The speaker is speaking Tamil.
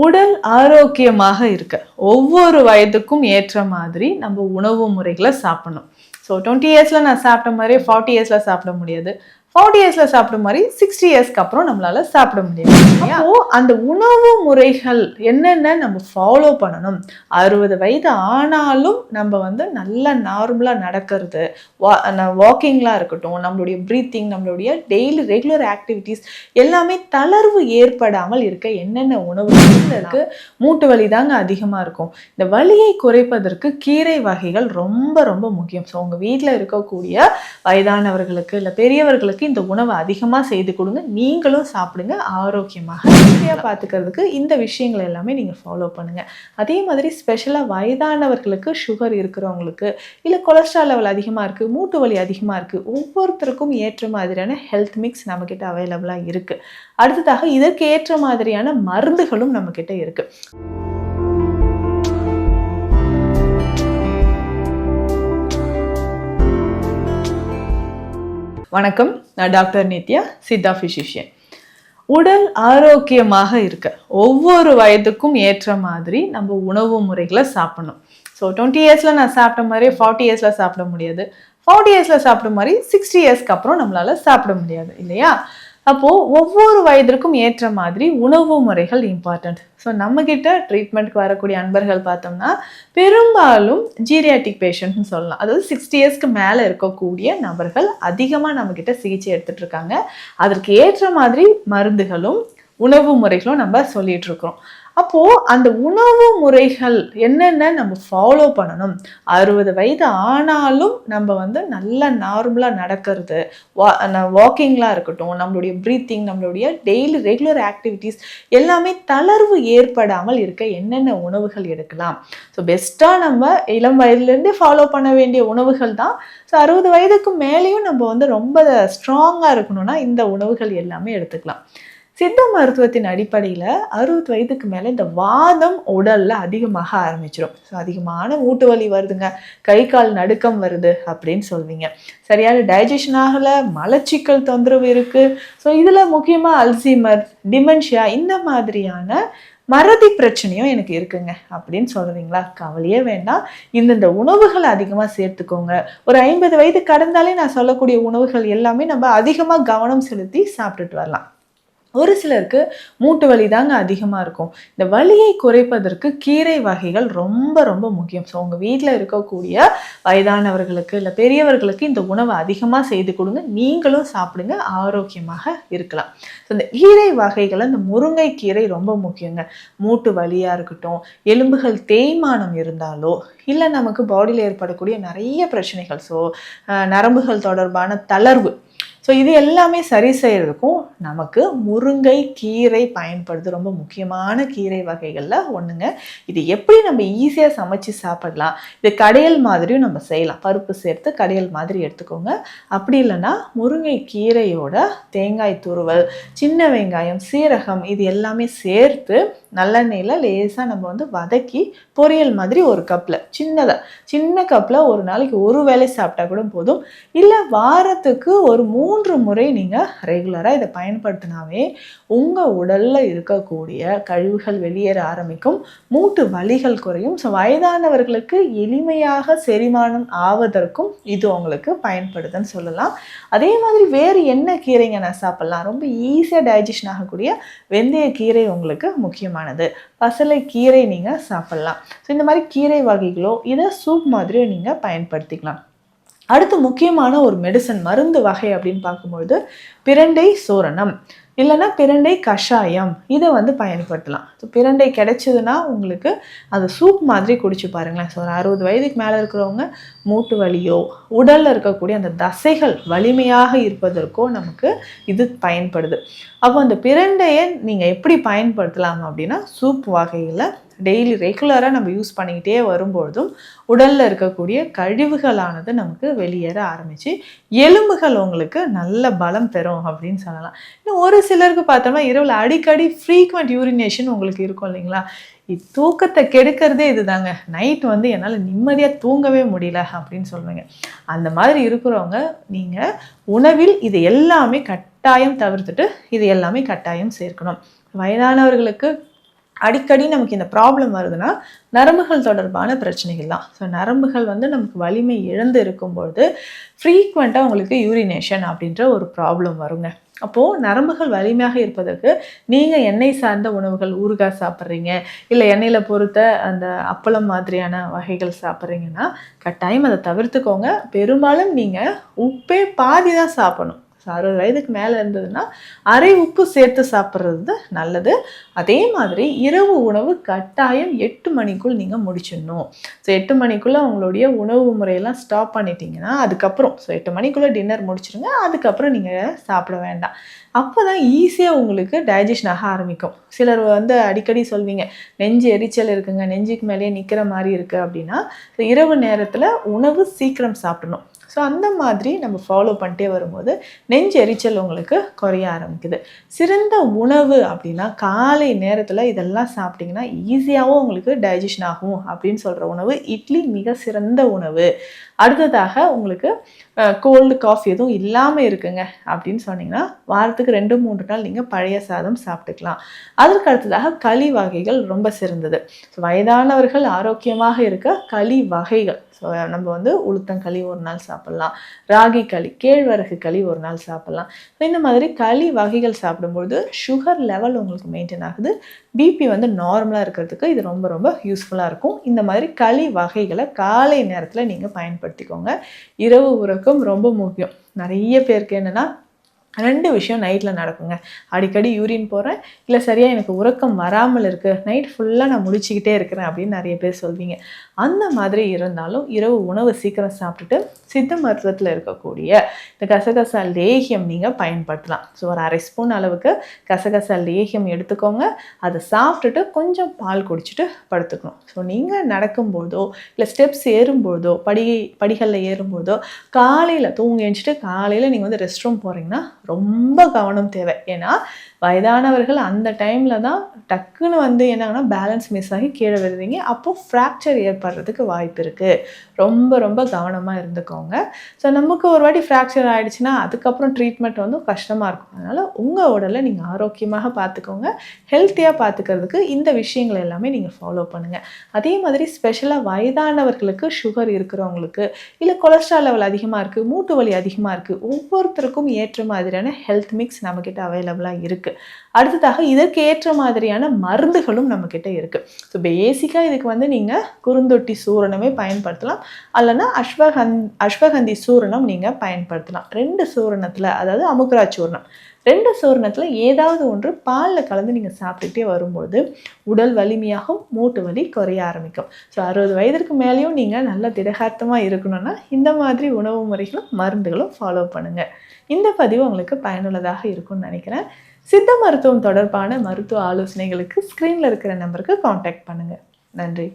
உடல் ஆரோக்கியமாக இருக்க ஒவ்வொரு வயதுக்கும் ஏற்ற மாதிரி நம்ம உணவு முறைகளை சாப்பிடணும். ஸோ 20 இயர்ஸில் நான் சாப்பிட்ட மாதிரி 40 இயர்ஸில் சாப்பிட முடியாது. 40 இயர்ஸில் சாப்பிட்ட மாதிரி 60 இயர்ஸ்க்கு அப்புறம் நம்மளால சாப்பிட முடியாது. அப்போ அந்த உணவு முறைகள் என்னென்ன நம்ம ஃபாலோ பண்ணணும். 60 வயது ஆனாலும் நம்ம நல்லா நார்மலாக நடக்கிறது, வாக்கிங்லாம் இருக்கட்டும், நம்மளுடைய ப்ரீத்திங், நம்மளுடைய டெய்லி ரெகுலர் ஆக்டிவிட்டீஸ் எல்லாமே தளர்வு ஏற்படாமல் இருக்க என்னென்ன உணவுகள் இருக்கு. மூட்டு வலி தாங்க அதிகமாக இருக்கும். இந்த வலியை குறைப்பதற்கு கீரை வகைகள் ரொம்ப ரொம்ப முக்கியம். ஸோ உங்கள் வீட்டில் இருக்கக்கூடிய வயதானவர்களுக்கு இல்லை பெரியவர்களுக்கு இந்த உணவை அதிகமாக செய்து கொடுங்க. நீங்களும் சாப்பிடுங்க. ஆரோக்கியமாக பார்த்துக்கிறதுக்கு இந்த விஷயங்கள் எல்லாமே நீங்கள் ஃபாலோ பண்ணுங்கள். அதே மாதிரி ஸ்பெஷலாக வயதானவர்களுக்கு, சுகர் இருக்கிறவங்களுக்கு, இல்லை கொலஸ்ட்ரால் லெவல் அதிகமாக இருக்குது, மூட்டு வலி அதிகமாக இருக்குது, ஒவ்வொருத்தருக்கும் ஏற்ற மாதிரியான ஹெல்த் மிக்ஸ் நம்மக்கிட்ட அவைலபிளாக இருக்குது. அடுத்ததாக இதற்கு ஏற்ற மாதிரியான மருந்துகளும் நம்மக்கிட்ட இருக்குது. வணக்கம், நான் டாக்டர் நித்யா, சித்தா ஃபிசிஷியன். உடல் ஆரோக்கியமாக இருக்க ஒவ்வொரு வயதுக்கும் ஏற்ற மாதிரி நம்ம உணவு முறைகளை சாப்பிடணும். ஸோ 20 இயர்ஸில் நான் சாப்பிட்ட மாதிரி 40 இயர்ஸில் சாப்பிட முடியாது. 40 இயர்ஸில் சாப்பிட்ட மாதிரி 60 இயர்ஸ்க்கு அப்புறம் நம்மளால சாப்பிட முடியாது இல்லையா? அப்போது ஒவ்வொரு வயதிற்கும் ஏற்ற மாதிரி உணவு முறைகள் இம்பார்ட்டண்ட். ஸோ நம்மக்கிட்ட ட்ரீட்மெண்ட்க்கு வரக்கூடிய அன்பர்கள் பார்த்தோம்னா பெரும்பாலும் ஜீரியாட்டிக் பேஷண்ட்னு சொல்லலாம். அதாவது 60 இயர்ஸ்க்கு மேலே இருக்கக்கூடிய நபர்கள் அதிகமாக நம்மக்கிட்ட சிகிச்சை எடுத்துகிட்டு இருக்காங்க. அதற்கு ஏற்ற மாதிரி மருந்துகளும் உணவு முறைகளும் நம்ம சொல்லிட்டு இருக்கிறோம். அப்போது அந்த உணவு முறைகள் என்னென்ன நம்ம ஃபாலோ பண்ணணும். 60 வயது ஆனாலும் நம்ம நல்லா நார்மலாக நடக்கிறது, வாக்கிங்லாம் இருக்கட்டும், நம்மளுடைய ப்ரீத்திங், நம்மளுடைய டெய்லி ரெகுலர் ஆக்டிவிட்டீஸ் எல்லாமே தளர்வு ஏற்படாமல் இருக்க என்னென்ன உணவுகள் எடுக்கலாம். ஸோ பெஸ்ட்டாக நம்ம இளம் வயதுலேருந்தே ஃபாலோ பண்ண வேண்டிய உணவுகள் தான். ஸோ 60 வயதுக்கு மேலேயும் நம்ம ரொம்ப ஸ்ட்ராங்காக இருக்கணும்னா இந்த உணவுகள் எல்லாமே எடுத்துக்கலாம். சித்த மருத்துவத்தின் அடிப்படையில் 60 வயதுக்கு மேலே இந்த வாதம் உடலில் அதிகமாக ஆரம்பிச்சிடும். ஸோ அதிகமான மூட்டு வலி வருதுங்க, கை கால் நடுக்கம் வருது அப்படின்னு சொல்வீங்க. சரியான டைஜஷன் ஆகலை, மலச்சிக்கல் தொந்தரவு இருக்குது. ஸோ இதில் முக்கியமாக அல்சீமர், டிமென்ஷியா இந்த மாதிரியான மறதி பிரச்சனையும் எனக்கு இருக்குங்க அப்படின்னு சொல்கிறீங்களா? கவலையே வேண்டாம். இந்த உணவுகளை அதிகமாக சேர்த்துக்கோங்க. ஒரு 50 வயது கடந்தாலே நான் சொல்லக்கூடிய உணவுகள் எல்லாமே நம்ம அதிகமாக கவனம் செலுத்தி சாப்பிட்டுட்டு வரலாம். ஒரு சிலருக்கு மூட்டு வலி தாங்க அதிகமாக இருக்கும். இந்த வலியை குறைப்பதற்கு கீரை வகைகள் ரொம்ப ரொம்ப முக்கியம். ஸோ உங்கள் வீட்டில் இருக்கக்கூடிய வயதானவர்களுக்கு இல்லை பெரியவர்களுக்கு இந்த உணவை அதிகமாக செய்து கொடுங்க. நீங்களும் சாப்பிடுங்க. ஆரோக்கியமாக இருக்கலாம். ஸோ இந்த கீரை வகைகளை இந்த முருங்கைக்கீரை ரொம்ப முக்கியங்க. மூட்டு வலியாக இருக்கட்டும், எலும்புகள் தேய்மானம் இருந்தாலோ, இல்லை நமக்கு பாடியில் ஏற்படக்கூடிய நிறைய பிரச்சனைகள், ஸோ நரம்புகள் தொடர்பான தளர்வு, ஸோ இது எல்லாமே சரி செய்கிறதுக்கும் நமக்கு முருங்கை கீரை பயன்படுது. ரொம்ப முக்கியமான கீரை வகைகளில் ஒன்றுங்க. இது எப்படி நம்ம ஈஸியாக சமைச்சு சாப்பிடலாம். இது கடையல் மாதிரியும் நம்ம செய்யலாம். பருப்பு சேர்த்து கடையல் மாதிரி எடுத்துக்கோங்க. அப்படி இல்லைன்னா முருங்கை கீரையோட தேங்காய் துருவல், சின்ன வெங்காயம், சீரகம் இது எல்லாமே சேர்த்து நல்லெண்ணெயில் லேசாக நம்ம வதக்கி பொரியல் மாதிரி ஒரு கப்பில் சின்ன கப்பில் ஒரு நாளைக்கு ஒரு வேளை சாப்பிட்டா கூட போதும். இல்லை வாரத்துக்கு ஒரு 3 முறை நீங்கள் ரெகுலராக இதை பயன்படுத்தினாவே உங்கள் உடலில் இருக்கக்கூடிய கழிவுகள் வெளியேற ஆரம்பிக்கும், மூட்டு வலிகள் குறையும். ஸோ வயதானவர்களுக்கு எளிமையாக செரிமானம் ஆவதற்கும் இது உங்களுக்கு பயன்படுதுன்னு சொல்லலாம். அதே மாதிரி வேறு என்ன கீரைங்க நான் சாப்பிட்லாம்? ரொம்ப ஈஸியாக டைஜஷன் ஆகக்கூடிய வெந்தய கீரை உங்களுக்கு முக்கியமானது. பசலை கீரை நீங்கள் சாப்பிட்லாம். ஸோ இந்த மாதிரி கீரை வகைகளோ இதை சூப் மாதிரியோ நீங்கள் பயன்படுத்திக்கலாம். அடுத்து முக்கியமான ஒரு மெடிசன் மருந்து வகை அப்படின்னு பார்க்கும்பொழுது பிரண்டை சூரணம் இல்லைன்னா பிரண்டை கஷாயம் இதை பயன்படுத்தலாம். ஸோ பிரண்டை கிடைச்சதுன்னா உங்களுக்கு அது சூப் மாதிரி குடிச்சு பாருங்களேன். ஸோ ஒரு 60 வயதுக்கு மேலே இருக்கிறவங்க மூட்டு வலியோ உடலில் இருக்கக்கூடிய அந்த தசைகள் வலிமையாக இருப்பதற்கோ நமக்கு இது பயன்படுது. அப்போ அந்த பிரண்டையை நீங்கள் எப்படி பயன்படுத்தலாம் அப்படின்னா சூப் வகையில் டெய்லி ரெகுலராக நம்ம யூஸ் பண்ணிக்கிட்டே வரும்பொழுதும் உடலில் இருக்கக்கூடிய கழிவுகளானது நமக்கு வெளியேற ஆரம்பித்து எலும்புகள் உங்களுக்கு நல்ல பலம் பெறும் அப்படின்னு சொல்லலாம். இன்னும் ஒரு சிலருக்கு பார்த்தோம்னா இரவில் அடிக்கடி ஃப்ரீக்வெண்ட் யூரினேஷன் உங்களுக்கு இருக்கும் இல்லைங்களா? தூக்கத்தை கெடுக்கிறதே இதுதாங்க. நைட் என்னால் நிம்மதியாக தூங்கவே முடியல அப்படின்னு சொல்லுவீங்க. அந்த மாதிரி இருக்கிறவங்க நீங்கள் உணவில் இது எல்லாமே கட்டாயம் தவிர்த்துட்டு இது எல்லாமே கட்டாயம் சேர்க்கணும். வயதானவர்களுக்கு அடிக்கடி நமக்கு இந்த ப்ராப்ளம் வருதுன்னா நரம்புகள் தொடர்பான பிரச்சனைகள் தான். ஸோ நரம்புகள் வந்து நமக்கு வலிமை இழந்து இருக்கும்பொழுது ஃப்ரீக்வெண்ட்டாக உங்களுக்கு யூரினேஷன் அப்படின்ற ஒரு ப்ராப்ளம் வருங்க. அப்போது நரம்புகள் வலிமையாக இருப்பதற்கு நீங்கள் எண்ணெய் சார்ந்த உணவுகள் ஊறுகாய் சாப்பிட்றீங்க, இல்லை எண்ணெயில் பொறுத்த அந்த அப்பளம் மாதிரியான வகைகள் சாப்பிட்றீங்கன்னா கட்டாயம் அதை தவிர்த்துக்கோங்க. பெரும்பாலும் நீங்கள் உப்பே பாதி தான் சாப்பிடணும். 60 வயதுக்கு மேலே இருந்ததுன்னா அரை உப்பு சேர்த்து சாப்பிட்றது நல்லது. அதே மாதிரி இரவு உணவு கட்டாயம் 8 மணிக்குள் நீங்கள் முடிச்சிடணும். ஸோ 8 மணிக்குள்ளே உங்களுடைய உணவு முறையெல்லாம் ஸ்டாப் பண்ணிட்டீங்கன்னா அதுக்கப்புறம் 8 மணிக்குள்ளே டின்னர் முடிச்சிடுங்க. அதுக்கப்புறம் நீங்கள் சாப்பிட வேண்டாம். அப்போ தான் ஈஸியாக உங்களுக்கு டைஜஷன் ஆக ஆரம்பிக்கும். சிலர் வந்து அடிக்கடி சொல்வீங்க, நெஞ்சு எரிச்சல் இருக்குங்க, நெஞ்சுக்கு மேலேயே நிற்கிற மாதிரி இருக்குது அப்படின்னா இரவு நேரத்தில் உணவு சீக்கிரம் சாப்பிடணும். ஸோ அந்த மாதிரி நம்ம ஃபாலோ பண்ணிட்டே வரும்போது நெஞ்சு எரிச்சல் உங்களுக்கு குறைய ஆரம்பிக்குது. சிறந்த உணவு அப்படின்னா காலை நேரத்தில் இதெல்லாம் சாப்பிட்டிங்கன்னா ஈஸியாகவும் உங்களுக்கு டைஜஷன் ஆகும் அப்படின்னு சொல்கிற உணவு இட்லி மிக சிறந்த உணவு. அடுத்ததாக உங்களுக்கு கோல்டு காஃபி எதுவும் இல்லாமல் இருக்குங்க அப்படின்னு சொன்னீங்கன்னா வாரத்துக்கு 2-3 நாள் நீங்கள் பழைய சாதம் சாப்பிட்டுக்கலாம். அதற்கு அடுத்ததாக களி வகைகள் ரொம்ப சிறந்தது. ஸோ வயதானவர்கள் ஆரோக்கியமாக இருக்க களி வகைகள், ஸோ நம்ம வந்து உளுத்தங்களி ஒரு நாள் சாப்பிட்லாம், ராகி களி, கேழ்வரகு களி ஒரு நாள் சாப்பிட்லாம். இந்த மாதிரி களி வகைகள் சாப்பிடும்பொழுது சுகர் லெவல் உங்களுக்கு மெயின்டைன் ஆகுது. பிபி வந்து நார்மலாக இருக்கிறதுக்கு இது ரொம்ப ரொம்ப யூஸ்ஃபுல்லாக இருக்கும். இந்த மாதிரி களி வகைகளை காலை நேரத்தில் நீங்கள் பயன்படுத்திக்கோங்க. இரவு உறக்கம் ரொம்ப முக்கியம். நிறைய பேருக்கு என்னென்னா 2 விஷயம் நைட்டில் நடக்குங்க. அடிக்கடி யூரின் போகிறேன், இல்லை சரியாக எனக்கு உறக்கம் வராமல் இருக்குது, நைட் ஃபுல்லாக நான் முடிச்சுக்கிட்டே இருக்கிறேன் அப்படின்னு நிறைய பேர் சொல்வீங்க. அந்த மாதிரி இருந்தாலும் இரவு உணவு சீக்கிரம் சாப்பிட்டுட்டு சித்த மருத்துவத்தில் இருக்கக்கூடிய இந்த கசகசா லேகியம் நீங்கள் பயன்படுத்தலாம். ஸோ ஒரு 1/2 ஸ்பூன் அளவுக்கு கசகசா லேகியம் எடுத்துக்கோங்க. அதை சாப்பிட்டுட்டு கொஞ்சம் பால் குடிச்சிட்டு படுத்துக்கணும். ஸோ நீங்கள் நடக்கும்போதோ இல்லை ஸ்டெப்ஸ் ஏறும்போதோ படிகளில் ஏறும்போதோ காலையில் தூங்கி எழுந்துட்டு காலையில் நீங்கள் வந்து ரெஸ்ட் ரூம் போகிறீங்கன்னா ரொம்ப கவனம் தேவை. ஏன்னா வயதானவர்கள் அந்த டைமில் தான் டக்குன்னு வந்து என்னன்னா பேலன்ஸ் மிஸ் ஆகி கீழே விழுவீங்க. அப்போது ஃப்ராக்சர் ஏற்படுறதுக்கு வாய்ப்பு இருக்குது. ரொம்ப ரொம்ப கவனமாக இருந்துக்கோங்க. ஸோ நமக்கு ஒரு வாட்டி ஃப்ராக்சர் ஆகிடுச்சுன்னா அதுக்கப்புறம் ட்ரீட்மெண்ட் வந்து கஷ்டமாக இருக்கும். அதனால் உங்கள் உடலை நீங்கள் ஆரோக்கியமாக பார்த்துக்கோங்க. ஹெல்த்தியாக பார்த்துக்கிறதுக்கு இந்த விஷயங்கள் எல்லாமே நீங்கள் ஃபாலோ பண்ணுங்கள். அதே மாதிரி ஸ்பெஷலாக வயதானவர்களுக்கு சுகர் இருக்கிறவங்களுக்கு, இல்லை கொலஸ்ட்ரால் லெவல் அதிகமாக இருக்குது, மூட்டு வலி அதிகமாக இருக்குது, ஒவ்வொருத்தருக்கும் ஏற்ற மாதிரியான ஹெல்த் மிக்ஸ் நம்மக்கிட்ட அவைலபிளாக இருக்குது. அடுத்ததாக இதற்கு ஏற்ற மாதிரியான மருந்துகளும் நம்மக்கிட்ட இருக்குது. ஸோ பேசிக்காக இதுக்கு வந்து நீங்கள் குறுந்தொட்டி சூரணமே பயன்படுத்தலாம், அல்லனா அஸ்வகந்தி சூரணம் நீங்கள் பயன்படுத்தலாம். 2 சூரணத்தில், அதாவது அமுக்ரா சூர்ணம், 2 சூரணத்தில் ஏதாவது ஒன்று பாலில் கலந்து நீங்கள் சாப்பிட்டுட்டே வரும்போது உடல் வலிமையாகவும் மூட்டு வலி குறைய ஆரம்பிக்கும். ஸோ 60 வயதிற்கு மேலேயும் நீங்கள் நல்ல திடகார்த்தமாக இருக்கணும்னா இந்த மாதிரி உணவு முறைகளும் மருந்துகளும் ஃபாலோ பண்ணுங்கள். இந்த பதிவு உங்களுக்கு பயனுள்ளதாக இருக்கும்னு நினைக்கிறேன். சித்த மருத்துவம் தொடர்பான மருத்துவ ஆலோசனைகளுக்கு ஸ்க்ரீனில் இருக்கிற நம்பருக்கு காண்டாக்ட் பண்ணுங்கள். நன்றி.